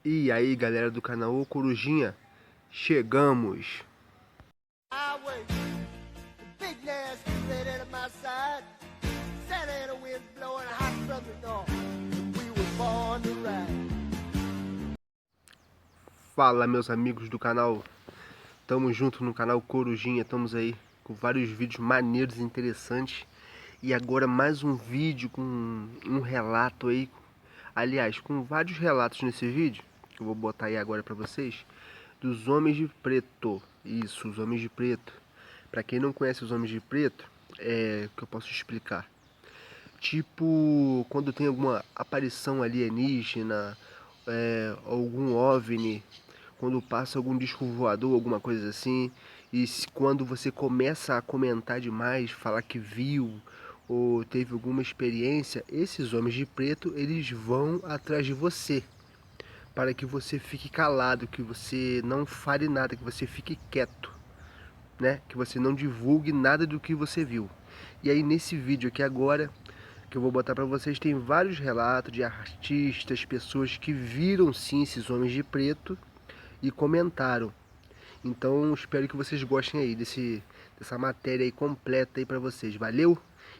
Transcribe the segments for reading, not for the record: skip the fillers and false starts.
E aí, galera do canal Ô Corujinha, chegamos! Fala, meus amigos do canal, tamo junto no canal Corujinha, estamos aí com vários vídeos maneiros e interessantes. E agora mais um vídeo com um relato aí, aliás, com vários relatos nesse vídeo, que eu vou botar aí agora pra vocês, dos Homens de Preto. Isso, os Homens de Preto. Pra quem não conhece os Homens de Preto, que eu posso explicar. Tipo, quando tem alguma aparição alienígena, algum OVNI, quando passa algum disco voador, alguma coisa assim, e quando você começa a comentar demais, falar que viu ou teve alguma experiência, esses Homens de Preto, eles vão atrás de você, para que você fique calado, que você não fale nada, que você fique quieto, né? Que você não divulgue nada do que você viu. E aí nesse vídeo aqui agora, que eu vou botar para vocês, tem vários relatos de artistas, pessoas que viram sim esses Homens de Preto e comentaram. Então espero que vocês gostem aí dessa matéria aí completa aí para vocês. Valeu?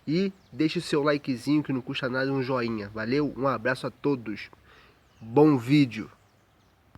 E deixe o seu likezinho que não custa nada, um joinha. Valeu? Um abraço a todos. Bom vídeo.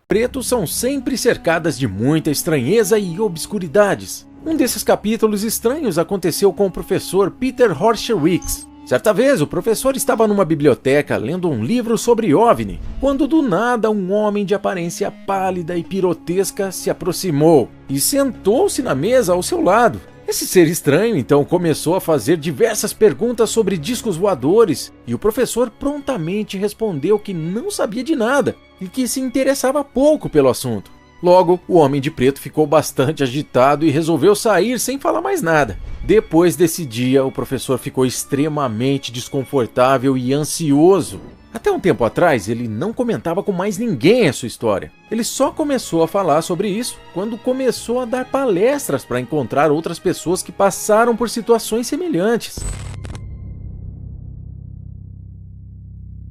Pretos são sempre cercadas de muita estranheza e obscuridades. Um desses capítulos estranhos aconteceu com o professor Peter Horshowitz. Certa vez, o professor estava numa biblioteca lendo um livro sobre OVNI, quando do nada um homem de aparência pálida e pirotesca se aproximou e sentou-se na mesa ao seu lado. Esse ser estranho então começou a fazer diversas perguntas sobre discos voadores e o professor prontamente respondeu que não sabia de nada e que se interessava pouco pelo assunto. Logo, o Homem de Preto ficou bastante agitado e resolveu sair sem falar mais nada. Depois desse dia, o professor ficou extremamente desconfortável e ansioso. Até um tempo atrás, ele não comentava com mais ninguém a sua história. Ele só começou a falar sobre isso quando começou a dar palestras para encontrar outras pessoas que passaram por situações semelhantes.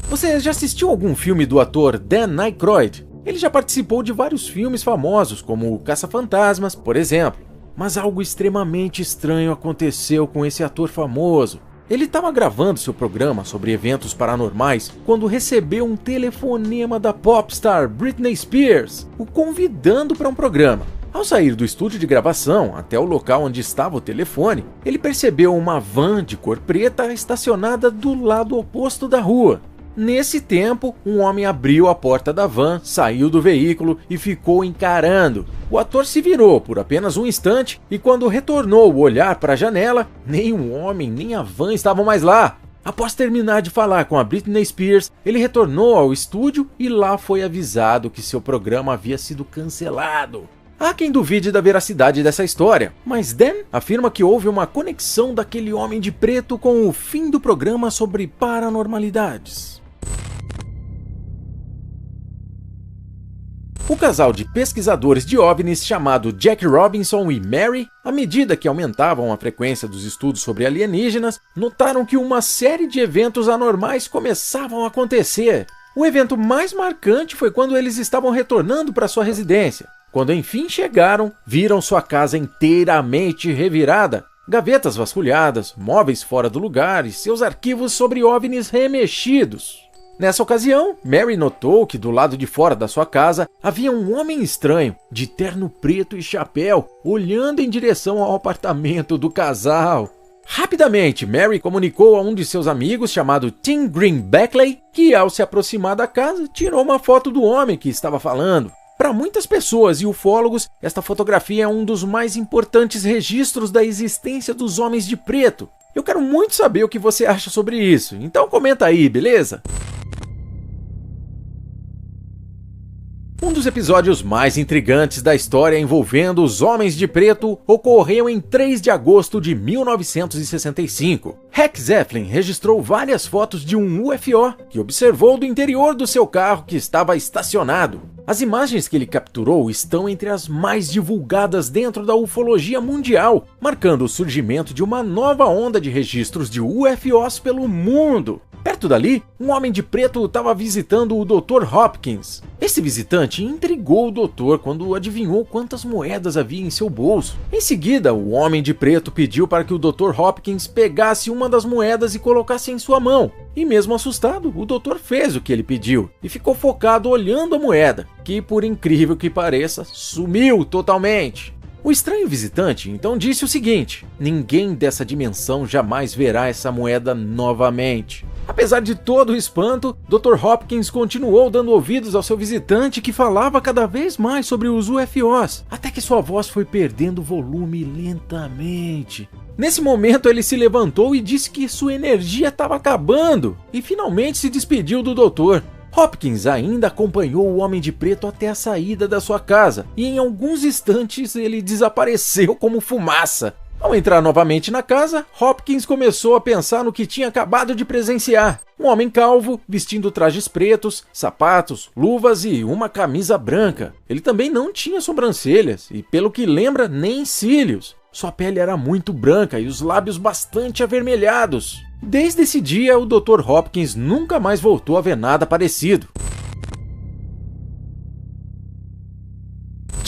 Você já assistiu algum filme do ator Dan Aykroyd? Ele já participou de vários filmes famosos, como o Caça-Fantasmas, por exemplo. Mas algo extremamente estranho aconteceu com esse ator famoso. Ele estava gravando seu programa sobre eventos paranormais quando recebeu um telefonema da popstar Britney Spears, o convidando para um programa. Ao sair do estúdio de gravação até o local onde estava o telefone, ele percebeu uma van de cor preta estacionada do lado oposto da rua. Nesse tempo, um homem abriu a porta da van, saiu do veículo e ficou encarando. O ator se virou por apenas um instante e quando retornou o olhar para a janela, nem o homem nem a van estavam mais lá. Após terminar de falar com a Britney Spears, ele retornou ao estúdio e lá foi avisado que seu programa havia sido cancelado. Há quem duvide da veracidade dessa história, mas Dan afirma que houve uma conexão daquele Homem de Preto com o fim do programa sobre paranormalidades. O casal de pesquisadores de OVNIs chamado Jack Robinson e Mary, à medida que aumentavam a frequência dos estudos sobre alienígenas, notaram que uma série de eventos anormais começavam a acontecer. O evento mais marcante foi quando eles estavam retornando para sua residência. Quando enfim chegaram, viram sua casa inteiramente revirada, gavetas vasculhadas, móveis fora do lugar e seus arquivos sobre OVNIs remexidos. Nessa ocasião, Mary notou que do lado de fora da sua casa havia um homem estranho, de terno preto e chapéu, olhando em direção ao apartamento do casal. Rapidamente, Mary comunicou a um de seus amigos chamado Tim Green Beckley, que ao se aproximar da casa, tirou uma foto do homem que estava falando. Para muitas pessoas e ufólogos, esta fotografia é um dos mais importantes registros da existência dos Homens de Preto. Eu quero muito saber o que você acha sobre isso, então comenta aí, beleza? Um dos episódios mais intrigantes da história envolvendo os Homens de Preto ocorreu em 3 de agosto de 1965. Hack Zeppelin registrou várias fotos de um UFO que observou do interior do seu carro que estava estacionado. As imagens que ele capturou estão entre as mais divulgadas dentro da ufologia mundial, marcando o surgimento de uma nova onda de registros de UFOs pelo mundo. Perto dali, um homem de preto estava visitando o Dr. Hopkins. Esse visitante intrigou o doutor quando adivinhou quantas moedas havia em seu bolso. Em seguida, o homem de preto pediu para que o Dr. Hopkins pegasse uma das moedas e colocasse em sua mão. E mesmo assustado, o doutor fez o que ele pediu e ficou focado olhando a moeda, que, por incrível que pareça, sumiu totalmente. O estranho visitante então disse o seguinte: ninguém dessa dimensão jamais verá essa moeda novamente. Apesar de todo o espanto, Dr. Hopkins continuou dando ouvidos ao seu visitante, que falava cada vez mais sobre os UFOs, até que sua voz foi perdendo volume lentamente. Nesse momento ele se levantou e disse que sua energia estava acabando, e finalmente se despediu do doutor. Hopkins ainda acompanhou o Homem de Preto até a saída da sua casa, e em alguns instantes ele desapareceu como fumaça. Ao entrar novamente na casa, Hopkins começou a pensar no que tinha acabado de presenciar. Um homem calvo, vestindo trajes pretos, sapatos, luvas e uma camisa branca. Ele também não tinha sobrancelhas e, pelo que lembra, nem cílios. Sua pele era muito branca e os lábios bastante avermelhados. Desde esse dia, o Dr. Hopkins nunca mais voltou a ver nada parecido.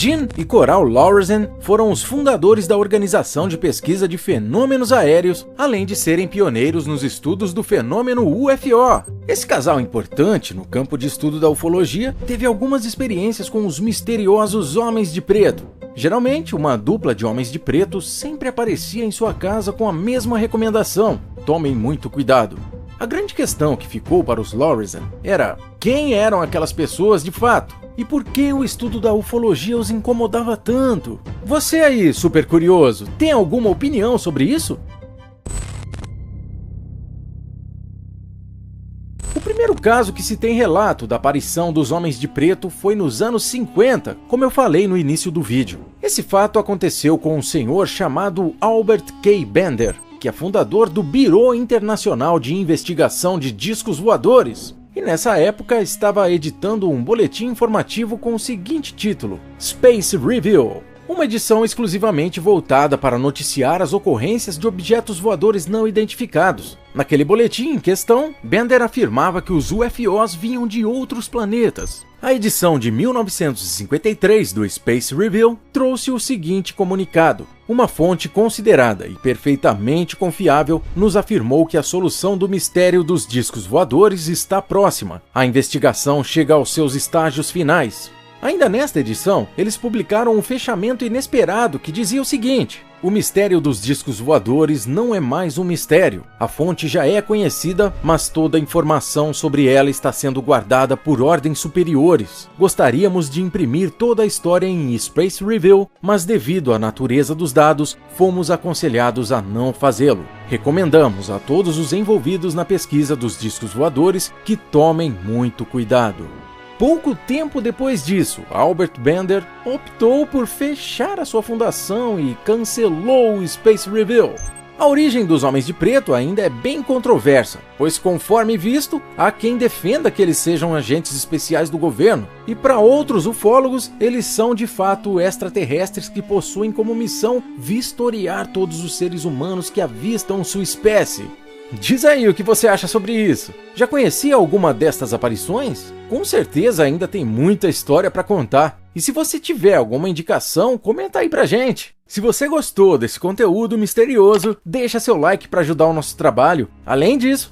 Gene e Coral Laurezen foram os fundadores da Organização de Pesquisa de Fenômenos Aéreos, além de serem pioneiros nos estudos do fenômeno UFO. Esse casal importante no campo de estudo da ufologia teve algumas experiências com os misteriosos Homens de Preto. Geralmente, uma dupla de homens de preto sempre aparecia em sua casa com a mesma recomendação: tomem muito cuidado. A grande questão que ficou para os Laurezen era: quem eram aquelas pessoas de fato? E por que o estudo da ufologia os incomodava tanto? Você aí, super curioso, tem alguma opinião sobre isso? O primeiro caso que se tem relato da aparição dos Homens de Preto foi nos anos 50, como eu falei no início do vídeo. Esse fato aconteceu com um senhor chamado Albert K. Bender, que é fundador do Bureau Internacional de Investigação de Discos Voadores. E nessa época estava editando um boletim informativo com o seguinte título: Space Review, uma edição exclusivamente voltada para noticiar as ocorrências de objetos voadores não identificados. Naquele boletim em questão, Bender afirmava que os UFOs vinham de outros planetas. A edição de 1953 do Space Review trouxe o seguinte comunicado: uma fonte considerada e perfeitamente confiável nos afirmou que a solução do mistério dos discos voadores está próxima. A investigação chega aos seus estágios finais. Ainda nesta edição, eles publicaram um fechamento inesperado que dizia o seguinte: o mistério dos discos voadores não é mais um mistério. A fonte já é conhecida, mas toda a informação sobre ela está sendo guardada por ordens superiores. Gostaríamos de imprimir toda a história em Space Review, mas devido à natureza dos dados, fomos aconselhados a não fazê-lo. Recomendamos a todos os envolvidos na pesquisa dos discos voadores que tomem muito cuidado. Pouco tempo depois disso, Albert Bender optou por fechar a sua fundação e cancelou o Space Review. A origem dos Homens de Preto ainda é bem controversa, pois, conforme visto, há quem defenda que eles sejam agentes especiais do governo, e para outros ufólogos, eles são de fato extraterrestres que possuem como missão vistoriar todos os seres humanos que avistam sua espécie. Diz aí o que você acha sobre isso. Já conhecia alguma destas aparições? Com certeza ainda tem muita história para contar. E se você tiver alguma indicação, comenta aí pra gente. Se você gostou desse conteúdo misterioso, deixa seu like para ajudar o nosso trabalho. Além disso,